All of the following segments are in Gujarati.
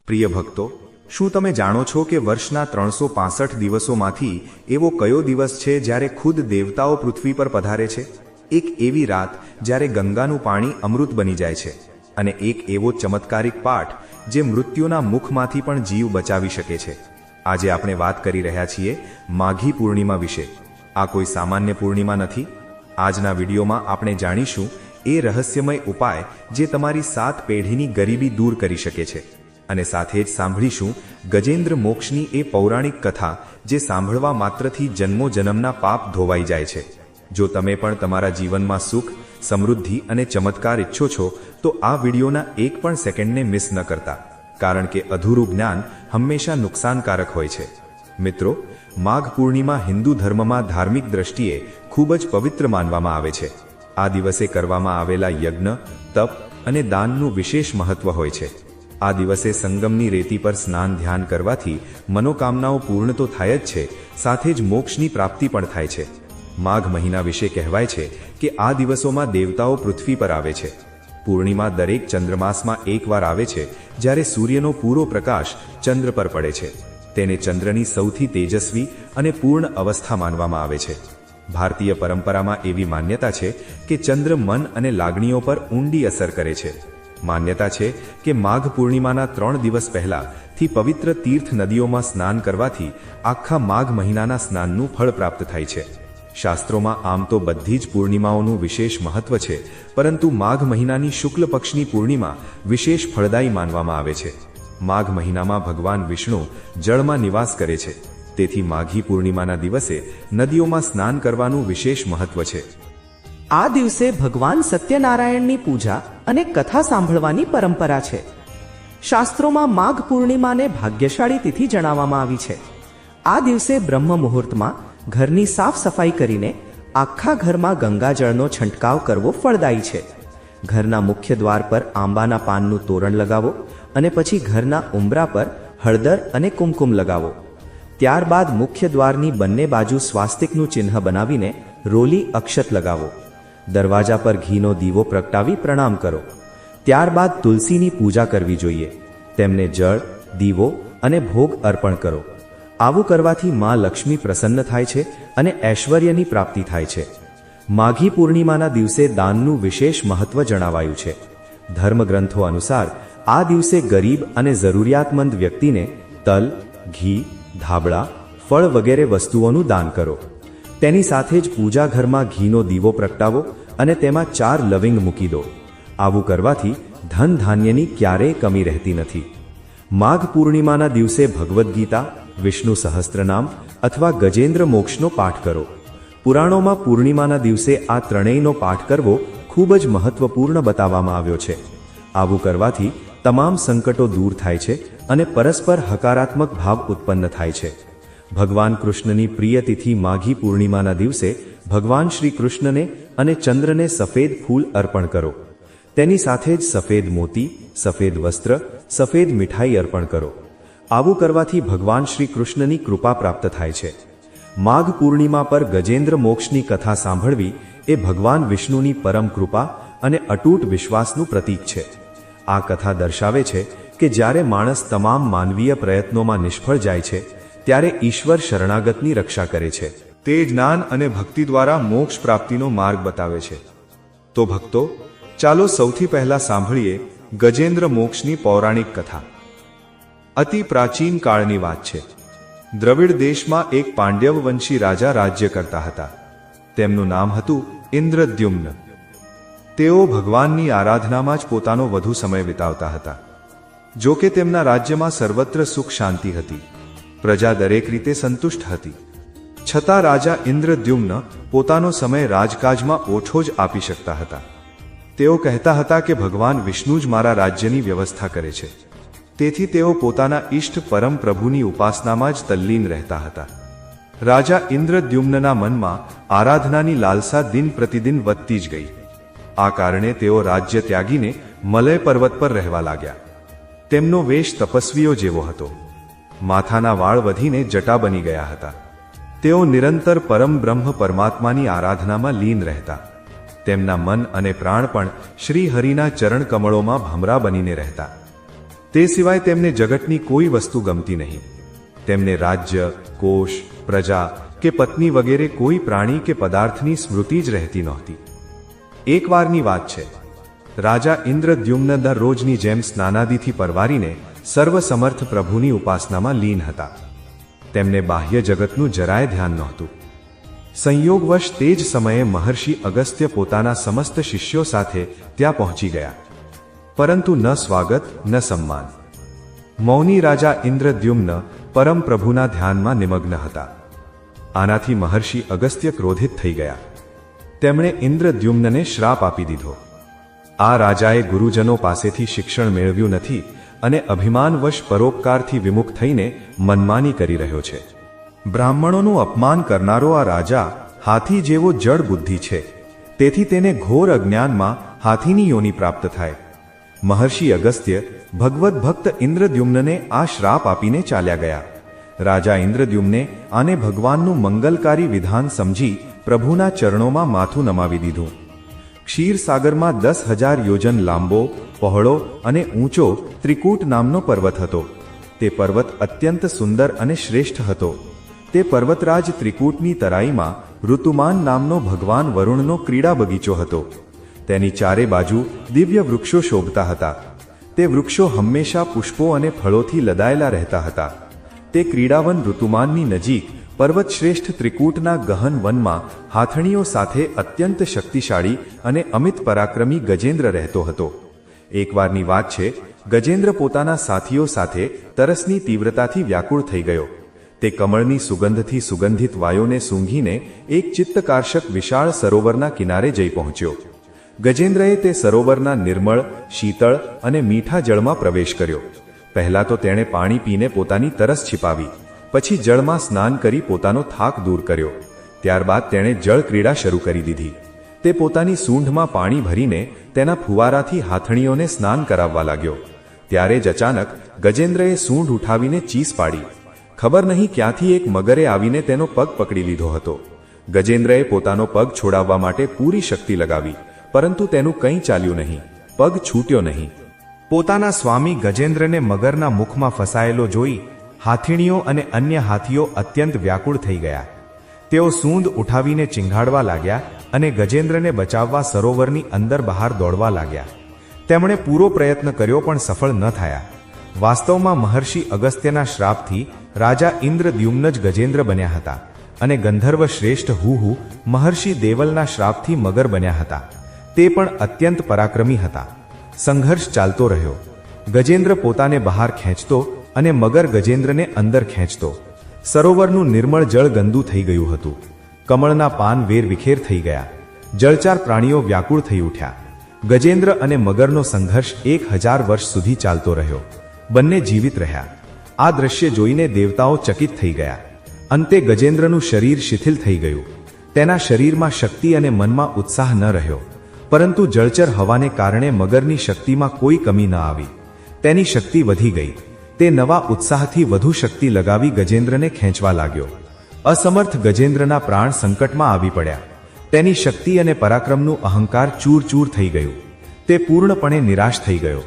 પ્રિય ભક્તો, શું તમે જાણો છો કે વર્ષના 365 દિવસોમાંથી એવો કયો દિવસ છે જ્યારે ખુદ દેવતાઓ પૃથ્વી પર પધારે છે? એક એવી રાત જ્યારે ગંગાનું પાણી અમૃત બની જાય છે, અને એક એવો ચમત્કારિક પાઠ જે મૃત્યુના મુખમાંથી પણ જીવ બચાવી શકે છે. આજે આપણે વાત કરી રહ્યા છીએ માઘી પૂર્ણિમા વિશે. આ કોઈ સામાન્ય પૂર્ણિમા નથી. આજના વિડીયોમાં આપણે જાણીશું એ રહસ્યમય ઉપાય જે તમારી 7 પેઢીની ગરીબી દૂર કરી શકે છે, અને સાથે જ સાંભળીશું ગજેન્દ્ર મોક્ષની એ પૌરાણિક કથા જે સાંભળવા માત્રથી જન્મો જન્મના પાપ ધોવાઈ જાય છે. જો તમે પણ તમારા જીવનમાં સુખ, સમૃદ્ધિ અને ચમત્કાર ઈચ્છો છો તો આ વિડીયોના એક પણ સેકન્ડને મિસ ન કરતા, કારણ કે અધૂરું જ્ઞાન હંમેશા નુકસાનકારક હોય છે. મિત્રો, માઘ પૂર્ણિમા હિન્દુ ધર્મમાં ધાર્મિક દ્રષ્ટિએ ખૂબ જ પવિત્ર માનવામાં આવે છે. આ દિવસે કરવામાં આવેલા યજ્ઞ, તપ અને દાનનું વિશેષ મહત્વ હોય છે. આ દિવસે સંગમની રેતી પર સ્નાન ધ્યાન કરવાથી મનોકામનાઓ પૂર્ણ તો થાય જ છે, સાથે જ મોક્ષની પ્રાપ્તિ પણ થાય છે. માઘ મહિના વિશે કહેવાય છે કે આ દિવસોમાં દેવતાઓ પૃથ્વી પર આવે છે. પૂર્ણિમા દરેક ચંદ્રમાસમાં એકવાર આવે છે, જ્યારે સૂર્યનો પૂરો પ્રકાશ ચંદ્ર પર પડે છે. તેને ચંદ્રની સૌથી તેજસ્વી અને પૂર્ણ અવસ્થા માનવામાં આવે છે. ભારતીય પરંપરામાં એવી માન્યતા છે કે ચંદ્ર મન અને લાગણીઓ પર ઊંડી અસર કરે છે. માન્યતા છે કે માઘ પૂર્ણિમાના 3 દિવસ પહેલાથી પવિત્ર તીર્થ નદીઓમાં સ્નાન કરવાથી આખા માઘ મહિનાના સ્નાનનું ફળ પ્રાપ્ત થાય છે. શાસ્ત્રોમાં આમ તો બધી જ પૂર્ણિમાઓનું વિશેષ મહત્વ છે, પરંતુ માઘ મહિનાની શુક્લ પક્ષની પૂર્ણિમા વિશેષ ફળદાયી માનવામાં આવે છે. માઘ મહિનામાં ભગવાન વિષ્ણુ જળમાં નિવાસ કરે છે, તેથી માઘી પૂર્ણિમાના દિવસે નદીઓમાં સ્નાન કરવાનું વિશેષ મહત્વ છે. આ દિવસે ભગવાન સત્યનારાયણની પૂજા અને કથા સાંભળવાની પરંપરા છે. શાસ્ત્રોમાં માઘ પૂર્ણિમાને ભાગ્યશાળી તિથિ જણાવવામાં આવી છે. આ દિવસે બ્રહ્મ મુહૂર્તમાં ઘરની સાફ સફાઈ કરીને આખા ઘરમાં ગંગાજળનો છંટકાવ કરવો ફળદાયી છે. ઘરના મુખ્ય દ્વાર પર આંબાના પાનનું તોરણ લગાવો અને પછી ઘરના ઉંબરા પર હળદર અને કુમકુમ લગાવો. ત્યારબાદ મુખ્ય દ્વારની બંને બાજુ સ્વાસ્તિકનું ચિહ્ન બનાવીને રોલી અક્ષત લગાવો. દરવાજા પર ઘીનો દીવો પ્રગટાવી પ્રણામ કરો. ત્યારબાદ તુલસીની પૂજા કરવી જોઈએ. તેમને જળ, દીવો અને ભોગ અર્પણ કરો. આવું કરવાથી માં લક્ષ્મી પ્રસન્ન થાય છે અને ઐશ્વર્યની પ્રાપ્તિ થાય છે. માઘી પૂર્ણિમાના દિવસે દાનનું વિશેષ મહત્વ જણાવાયું છે. ધર્મગ્રંથો અનુસાર આ દિવસે ગરીબ અને જરૂરિયાતમંદ વ્યક્તિને તલ, ઘી, ધાબળા, ફળ વગેરે વસ્તુઓનું દાન કરો. તેની સાથે જ પૂજા ઘરમાં ઘીનો દીવો પ્રગટાવો અને તેમાં 4 લવિંગ મૂકી દો. આવું કરવાથી ધન ધાન્યની ક્યારેય કમી રહેતી નથી. માઘ પૂર્ણિમાના દિવસે ભગવદ્ ગીતા, વિષ્ણુ સહસ્ત્રનામ અથવા ગજેન્દ્ર મોક્ષનો પાઠ કરો. પુરાણોમાં પૂર્ણિમાના દિવસે આ ત્રણેયનો પાઠ કરવો ખૂબ જ મહત્વપૂર્ણ બતાવવામાં આવ્યો છે. આવું કરવાથી તમામ સંકટો દૂર થાય છે અને પરસ્પર હકારાત્મક ભાવ ઉત્પન્ન થાય છે. ભગવાન કૃષ્ણની પ્રિય તિથિ માઘી પૂર્ણિમાના દિવસે ભગવાન શ્રી કૃષ્ણને અને ચંદ્રને સફેદ ફૂલ અર્પણ કરો. તેની સાથે જ સફેદ મોતી, સફેદ વસ્ત્ર, સફેદ મીઠાઈ અર્પણ કરો. આવું કરવાથી ભગવાન શ્રી કૃષ્ણની કૃપા પ્રાપ્ત થાય છે. માઘ પૂર્ણિમા પર ગજેન્દ્ર મોક્ષની કથા સાંભળવી એ ભગવાન વિષ્ણુની પરમ કૃપા અને અતૂટ વિશ્વાસનું પ્રતીક છે. આ કથા દર્શાવે છે કે જ્યારે માણસ તમામ માનવીય પ્રયત્નોમાં નિષ્ફળ જાય છે, ત્યારે ઈશ્વર શરણાગતની રક્ષા કરે છે. તે જ્ઞાન અને ભક્તિ દ્વારા મોક્ષ પ્રાપ્તિનો માર્ગ બતાવે છે. તો ભક્તો, ચાલો સૌથી પહેલા સાંભળીએ ગજેન્દ્ર મોક્ષની પૌરાણિક કથા. અતિ પ્રાચીન કાળની વાત છે. દ્રવિડ દેશમાં એક પાંડ્યવ વંશી રાજા રાજ્ય કરતા હતા. તેમનું નામ હતું ઇન્દ્રદ્યુમ્ન. તેઓ ભગવાનની આરાધનામાં જ પોતાનો વધુ સમય વિતાવતા હતા. જો કે તેમના રાજ્યમાં સર્વત્ર સુખ શાંતિ હતી. પ્રજા દરેક રીતે સંતુષ્ટ હતી. છતાં રાજા ઇન્દ્રદ્યુમ્ન પોતાનો સમય રાજકાજમાં ઓછો જ આપી શકતા હતા. તેઓ કહેતા હતા કે ભગવાન વિષ્ણુ જ મારા રાજ્યની વ્યવસ્થા કરે છે, તેથી તેઓ પોતાના ઈષ્ટ પરમ પ્રભુની ઉપાસનામાં જ તલ્લીન રહેતા હતા. રાજા ઇન્દ્રદ્યુમ્નના મનમાં આરાધનાની લાલસા દિન પ્રતિદિન વધતી જ ગઈ. આ કારણે તેઓ રાજ્ય ત્યાગીને મલય પર્વત પર રહેવા લાગ્યા. તેમનો વેશ તપસ્વીઓ જેવો હતો. માથાના વાળ વધીને જટા બની ગયા હતા. તેઓ નિરંતર પરમ બ્રહ્મ પરમાત્માની આરાધનામાં લીન રહેતા. તેમના મન અને પ્રાણ પણ શ્રી હરિના ચરણ કમળોમાં ભમરા બનીને રહેતા. તે સિવાય તેમને જગતની કોઈ વસ્તુ ગમતી નહીં. તેમને રાજ્ય, કોષ, પ્રજા કે પત્ની વગેરે કોઈ પ્રાણી કે પદાર્થની સ્મૃતિ જ રહેતી નહોતી. એકવારની વાત છે. રાજા ઇન્દ્રદ્યુમ્ન દરરોજની જેમ સ્નાનાદિથી પરવારીને સર્વસમર્થ પ્રભુની ઉપાસનામાં લીન હતા. તેમને બાહ્ય જગતનું જરાય ધ્યાન નહોતું. સંયોગવશ તે જ સમયે મહર્ષિ અગસ્ત્ય પોતાના સમસ્ત શિષ્યો સાથે ત્યાં પહોંચી ગયા, પરંતુ ન સ્વાગત ન સન્માન. મૌની રાજા ઇન્દ્રદ્યુમ્ન પરમ પ્રભુના ધ્યાનમાં નિમગ્ન હતા. આનાથી મહર્ષિ અગસ્ત્ય ક્રોધિત થઈ ગયા. તેમણે ઇન્દ્રદ્યુમ્નને શ્રાપ આપી દીધો. આ રાજાએ ગુરુજનો પાસેથી શિક્ષણ મેળવ્યું નથી અને અભિમાનવશ પરોપકારથી વિમુખ થઈને મનમાની કરી રહ્યો છે. બ્રાહ્મણોનું અપમાન કરનારો આ રાજા હાથી જેવો જડ બુદ્ધિ છે, તેથી તેને ઘોર અજ્ઞાનમાં હાથીની યોનિ પ્રાપ્ત થાય. મહર્ષિ અગસ્ત્ય ભગવદ્ ભક્ત ઇન્દ્રદ્યુમ્નને આ શ્રાપ આપીને ચાલ્યા ગયા. રાજા ઇન્દ્રદ્યુમ્ને આને ભગવાનનું મંગલકારી વિધાન સમજી પ્રભુના ચરણોમાં માથું નમાવી દીધું. ક્ષીરસાગરમાં 10,000 યોજન લાંબો, પહોળો અને ઊંચો ત્રિકૂટ નામનો પર્વત હતો. તે પર્વત અત્યંત સુંદર અને શ્રેષ્ઠ હતો. તે પર્વતરાજ ત્રિકૂટની તરાઈમાં ઋતુમાન નામનો ભગવાન વરુણનો ક્રીડા બગીચો હતો. તેની ચારે બાજુ દિવ્ય વૃક્ષો શોભતા હતા. તે વૃક્ષો હંમેશા પુષ્પો અને ફળોથી લદાયેલા રહેતા હતા. તે ક્રીડાવન ઋતુમાનની નજીક પર્વતશ્રેષ્ઠ ત્રિકૂટના ગહન વનમાં હાથણીઓ સાથે અત્યંત શક્તિશાળી અને અમિત પરાક્રમી ગજેન્દ્ર રહેતો હતો. એકવારની વાત છે, ગજેન્દ્ર પોતાના સાથીઓ સાથે તરસની તીવ્રતાથી વ્યાકુળ થઈ ગયો. તે કમળની સુગંધથી સુગંધિત વાયોને સૂંઘીને એક ચિત્તકાર્ષક વિશાળ સરોવરના કિનારે જઈ પહોંચ્યો. ગજેન્દ્રએ તે સરોવરના નિર્મળ, શીતળ અને મીઠા જળમાં પ્રવેશ કર્યો. પહેલા તો તેણે પાણી પીને પોતાની તરસ छिपाવી, પછી જળમાં સ્નાન કરી પોતાનો થાક દૂર કર્યો. ત્યારબાદ તેણે જળ ક્રીડા શરૂ કરી દીધી. તે પોતાની સૂંઢમાં પાણી ભરીને તેના ફુવારાથી હાથણીઓને સ્નાન કરાવવા લાગ્યો. ત્યારે જ અચાનક ગજેન્દ્રએ સૂંઢ ઉઠાવીને ચીસ પાડી. ખબર નહીં ક્યાંથી એક મગરે આવીને તેનો પગ પકડી લીધો હતો. ગજેન્દ્રએ પોતાનો પગ છોડાવવા માટે પૂરી શક્તિ લગાવી, પરંતુ તેનું કંઈ ચાલ્યું નહીં. પગ છૂટ્યો નહીં. પોતાના સ્વામી ગજેન્દ્રને મગરના મુખમાં ફસાયેલો જોઈ હાથીણીઓ અને અન્ય હાથીઓ અત્યંત વ્યાકુળ થઈ ગયા. તેઓ સૂંઢ ઉઠાવીને ચીંઘાડવા લાગ્યા અને ગજેન્દ્રને બચાવવા સરોવરની અંદર બહાર દોડવા લાગ્યા. તેમણે પૂરો પ્રયત્ન કર્યો પણ સફળ ન થયા. વાસ્તવમાં મહર્ષિ અગસ્ત્યના શ્રાપથી રાજા ઇન્દ્રદ્યુમ્ન જ ગજેન્દ્ર બન્યા હતા અને ગંધર્વ શ્રેષ્ઠ હુહુ મહર્ષિ દેવલના શ્રાપથી મગર બન્યા હતા. તે પણ અત્યંત પરાક્રમી હતા. સંઘર્ષ ચાલતો રહ્યો. ગજેન્દ્ર પોતાને બહાર ખેંચતો અને મગર ગજેન્દ્રને અંદર ખેંચતો. સરોવરનું નિર્મળ જળ ગંદુ થઈ ગયું હતું. કમળના પાન વેરવિખેર થઈ ગયા. જળચાર પ્રાણીઓ વ્યાકુળ થઈ ઉઠ્યા. ગજેન્દ્ર અને મગરનો સંઘર્ષ 1000 વર્ષ સુધી ચાલતો રહ્યો. બંને જીવિત રહ્યા. આ દ્રશ્ય જોઈને દેવતાઓ ચકિત થઈ ગયા. અંતે ગજેન્દ્રનું શરીર શિથિલ થઈ ગયું. તેના શરીરમાં શક્તિ અને મનમાં ઉત્સાહ ન રહ્યો. પરંતુ જળચર હવાને કારણે મગરની શક્તિમાં કોઈ કમી ન આવી. તેની શક્તિ વધી ગઈ. તે નવા ઉત્સાહથી વધુ શક્તિ લગાવી ગજેન્દ્રને ખેંચવા લાગ્યો. અસમર્થ ગજેન્દ્રના પ્રાણ સંકટમાં આવી પડ્યા. તેની શક્તિ અને પરાક્રમનું અહંકાર ચૂર-ચૂર થઈ ગયું. તે પૂર્ણપણે નિરાશ થઈ ગયો.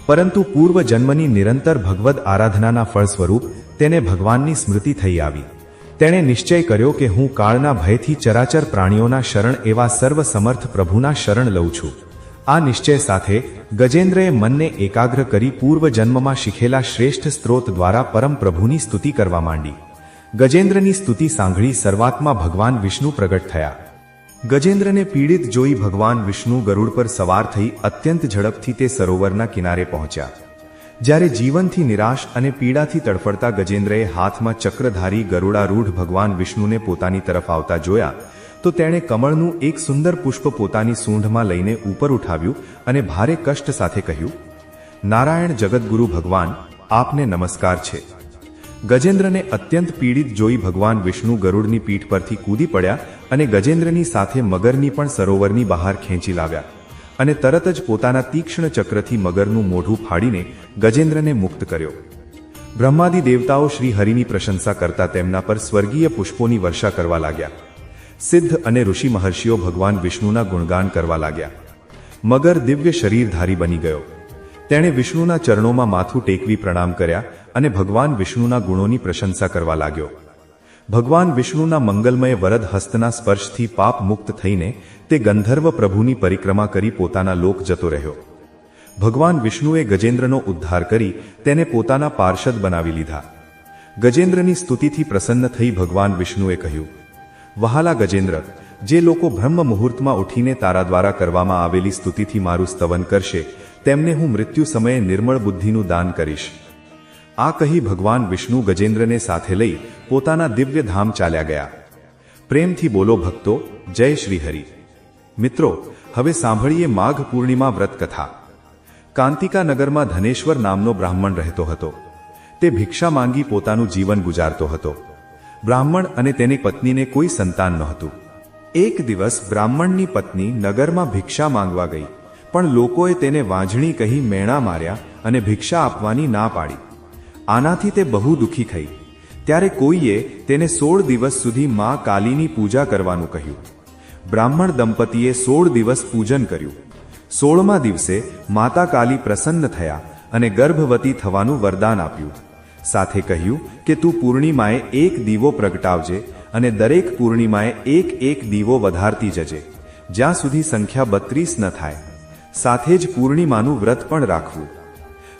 પરંતુ પૂર્વ જન્મની નિરંતર ભગવદ આરાધનાના ફળ સ્વરૂપ તેને ભગવાનની સ્મૃતિ થઈ આવી. તેણે નિશ્ચય કર્યો કે હું કાળના ભયથી ચરાચર પ્રાણીઓના શરણ એવા સર્વસમર્થ પ્રભુના શરણ લઉં છું. આ નિશ્ચય સાથે ગજેન્દ્રએ મનને એકાગ્ર કરી પૂર્વ જન્મમાં શીખેલા શ્રેષ્ઠ સ્ત્રોત દ્વારા પરમ પ્રભુની સ્તુતિ કરવા માંડી. ગજેન્દ્રની સ્તુતિ સાંભળી સર્વાત્મા ભગવાન વિષ્ણુ પ્રગટ થયા. ગજેન્દ્રને પીડિત જોઈ ભગવાન વિષ્ણુ ગરુડ પર સવાર થઈ અત્યંત ઝડપથી તે સરોવરના કિનારે પહોંચ્યા. જ્યારે જીવનથી નિરાશ અને પીડાથી તડફડતા ગજેન્દ્રએ હાથમાં ચક્રધારી ગરુડારૂઢ ભગવાન વિષ્ણુને પોતાની તરફ આવતા જોયા તો તેણે કમળનું એક સુંદર પુષ્પ પોતાની સૂંઢમાં લઈને ઉપર ઉઠાવ્યું અને ભારે કષ્ટ સાથે કહ્યું, નારાયણ જગતગુરુ ભગવાન, આપને નમસ્કાર છે. ગજેન્દ્રને અત્યંત પીડિત જોઈ ભગવાન વિષ્ણુ ગરુડની પીઠ પરથી કૂદી પડ્યા અને ગજેન્દ્રની સાથે મગરની પણ સરોવરની બહાર ખેંચી લાવ્યા અને તરત જ પોતાના તીક્ષ્ણ ચક્રથી મગરનું મોઢું ફાડીને ગજેન્દ્રને મુક્ત કર્યો. બ્રહ્માદિ દેવતાઓ શ્રી હરિની પ્રશંસા કરતા તેમના પર સ્વર્ગીય પુષ્પોની વર્ષા કરવા લાગ્યા. સિદ્ધ અને ઋષિ મહર્ષિઓ ભગવાન વિષ્ણુના ગુણગાન કરવા લાગ્યા. મગર દિવ્ય શરીરધારી બની ગયો. તેણે વિષ્ણુના ચરણોમાં માથું ટેકવી પ્રણામ કર્યા અને ભગવાન વિષ્ણુના ગુણોની પ્રશંસા કરવા લાગ્યો. ભગવાન વિષ્ણુના મંગલમય વરદ હસ્તના સ્પર્શથી પાપ મુક્ત થઈને તે ગંધર્વ પ્રભુની પરિક્રમા કરી પોતાના લોક જતો રહ્યો. ભગવાન વિષ્ણુએ ગજેન્દ્રનો ઉદ્ધાર કરી તેને પોતાના પાર્ષદ બનાવી લીધા. ગજેન્દ્રની સ્તુતિથી પ્રસન્ન થઈ ભગવાન વિષ્ણુએ કહ્યું, વહાલા ગજેન્દ્ર, જે લોકો બ્રહ્મ મુહૂર્તમાં ઉઠીને તારા દ્વારા કરવામાં આવેલી સ્તુતિથી મારું સ્તવન કરશે તેમને હું મૃત્યુ સમયે નિર્મળ બુદ્ધિનું દાન કરીશ. આ કહી ભગવાન વિષ્ણુ ગજેન્દ્રને સાથે લઈ પોતાના દિવ્ય ધામ ચાલ્યા ગયા. પ્રેમથી બોલો ભક્તો, જય શ્રી હરિ. મિત્રો, હવે સાંભળીએ માઘ પૂર્ણિમા વ્રત કથા. કાંતિકા નગરમાં ધનેશ્વર નામનો બ્રાહ્મણ રહેતો હતો. તે ભિક્ષા માંગી પોતાનું જીવન ગુજારતો હતો. બ્રાહ્મણ અને તેની પત્નીને કોઈ સંતાન નહોતું. એક દિવસ બ્રાહ્મણની પત્ની નગરમાં ભિક્ષા માંગવા ગઈ, પણ લોકોએ તેને વાંઝણી કહી મેણા માર્યા અને ભિક્ષા આપવાની ના પાડી. આનાથી તે બહુ દુઃખી થઈ. ત્યારે કોઈએ તેને 16 દિવસ સુધી મા કાલીની પૂજા કરવાનું કહ્યું. બ્રાહ્મણ દંપતીએ 16 દિવસ પૂજન કર્યું. 16મા દિવસે માતા કાલી પ્રસન્ન થયા અને ગર્ભવતી થવાનું વરદાન આપ્યું. સાથે કહ્યું કે તું પૂર્ણિમાએ એક દીવો પ્રગટાવજે અને દરેક પૂર્ણિમાએ એક દીવો વધારતી જજે, જ્યાં સુધી સંખ્યા 32 ન થાય. સાથે જ પૂર્ણિમાનું વ્રત પણ રાખવું.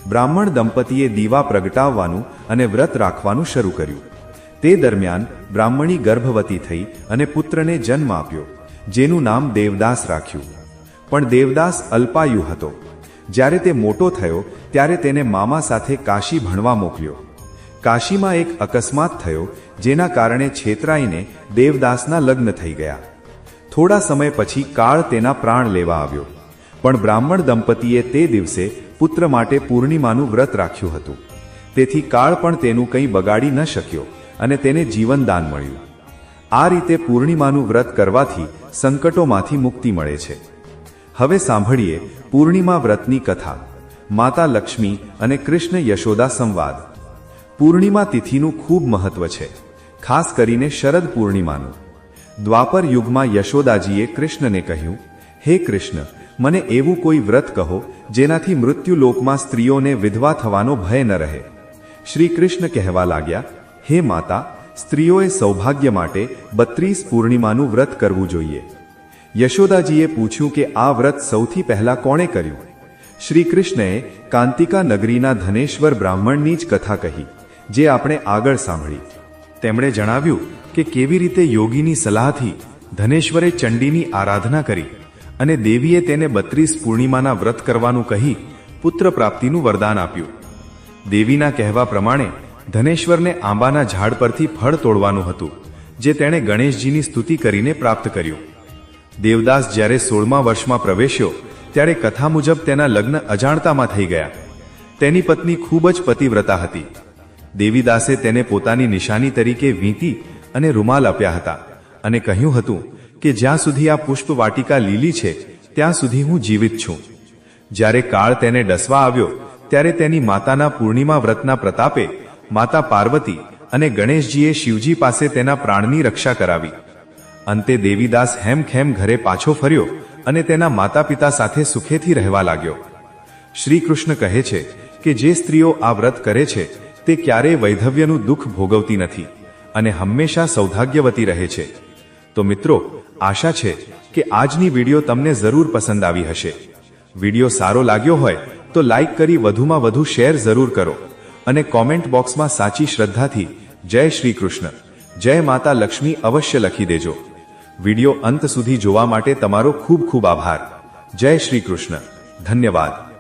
બ્રાહ્મણ દંપતીએ દીવા પ્રગટાવવાનું અને વ્રત રાખવાનું શરૂ કર્યું. તે દરમિયાન બ્રાહ્મણી ગર્ભવતી થઈ અને પુત્રને જન્મ આપ્યો, જેનું નામ દેવદાસ રાખ્યું. પણ દેવદાસ અલ્પાયુ હતો. જ્યારે તે મોટો થયો ત્યારે તેને મામા સાથે કાશી ભણવા મોકલ્યો. કાશીમાં એક અકસ્માત થયો, જેના કારણે છેતરાઈને દેવદાસના લગ્ન થઈ ગયા. થોડા સમય પછી કાળ તેના પ્રાણ લેવા આવ્યો. પણ બ્રાહ્મણ દંપતીએ તે દિવસે પુત્ર માટે પૂર્ણિમાનું વ્રત રાખ્યું હતું. તેથી કાળ પણ તેનું કંઈ બગાડી ન શક્યો અને તેને જીવનદાન મળ્યું. આ રીતે પૂર્ણિમાનું વ્રત કરવાથી સંકટોમાંથી મુક્તિ મળે છે. હવે સાંભળીએ પૂર્ણિમા વ્રતની કથા. માતા લક્ષ્મી અને કૃષ્ણ યશોદા સંવાદ. પૂર્ણિમા તિથિનું ખૂબ મહત્વ છે, ખાસ કરીને શરદ પૂર્ણિમાનું. દ્વાપર યુગમાં યશોદાજીએ કૃષ્ણને કહ્યું, હે કૃષ્ણ, મને એવું કોઈ વ્રત કહો જેનાથી મૃત્યુલોકમાં સ્ત્રીઓને વિધવા થવાનો ભય ન રહે. શ્રી કૃષ્ણ કહેવા લાગ્યા, હે માતા, સ્ત્રીઓએ સૌભાગ્ય માટે 32 પૂર્ણિમાનું વ્રત કરવું જોઈએ. યશોદાજીએ પૂછ્યું કે આ વ્રત સૌથી પહેલા કોણે કર્યું? શ્રી કૃષ્ણએ કાંતિકા નગરીના ધનેશ્વર બ્રાહ્મણની જ કથા કહી, જે આપણે આગળ સાંભળી. તેમણે જણાવ્યું કે કેવી રીતે યોગીની સલાહથી ધનેશ્વરે ચંડીની આરાધના કરી અને દેવીએ તેને 32 પૂર્ણિમાના વ્રત કરવાનું કહી પુત્ર પ્રાપ્તિનું વરદાન આપ્યું. દેવીના કહેવા પ્રમાણે ધનેશ્વરને આંબાના ઝાડ પરથી ફળ તોડવાનું હતું, જે તેણે ગણેશજીની સ્તુતિ કરીને પ્રાપ્ત કર્યું. દેવદાસ જ્યારે 16મા વર્ષમાં પ્રવેશ્યો ત્યારે કથા મુજબ તેના લગ્ન અજાણતામાં થઈ ગયા. તેની પત્ની ખૂબ જ પતિવ્રતા હતી. દેવીદાસે તેને પોતાની નિશાની તરીકે વીંટી અને રૂમાલ આપ્યા હતા અને કહ્યું હતું કે જ્યાં સુધી આ પુષ્પ વાટિકા લીલી છે ત્યાં સુધી હું જીવિત છું. જ્યારે કાળ તેને ડસવા આવ્યો ત્યારે તેની માતાના પૂર્ણિમા વ્રતના પ્રતાપે માતા પાર્વતી અને ગણેશજીએ શિવજી પાસે તેના પ્રાણની રક્ષા કરાવી. અંતે દેવીદાસ હેમખેમ ઘરે પાછો ફર્યો અને તેના માતા પિતા સાથે સુખેથી રહેવા લાગ્યો. શ્રી કૃષ્ણ કહે છે કે જે સ્ત્રીઓ આ વ્રત કરે છે તે ક્યારેય વૈધવ્યનું દુઃખ ભોગવતી નથી અને હંમેશા સૌભાગ્યવતી રહે છે. તો મિત્રો, આશા છે કે આજની વિડીયો તમને જરૂર પસંદ આવી હશે. વિડીયો સારો લાગ્યો હોય તો લાઈક કરી વધુમાં વધુ શેર જરૂર કરો અને કોમેન્ટ બોક્સમાં સાચી શ્રદ્ધાથી જય શ્રી કૃષ્ણ, જય માતા લક્ષ્મી અવશ્ય લખી દેજો. વિડીયો અંત સુધી જોવા માટે તમારો ખૂબ ખૂબ આભાર. જય શ્રી કૃષ્ણ. ધન્યવાદ.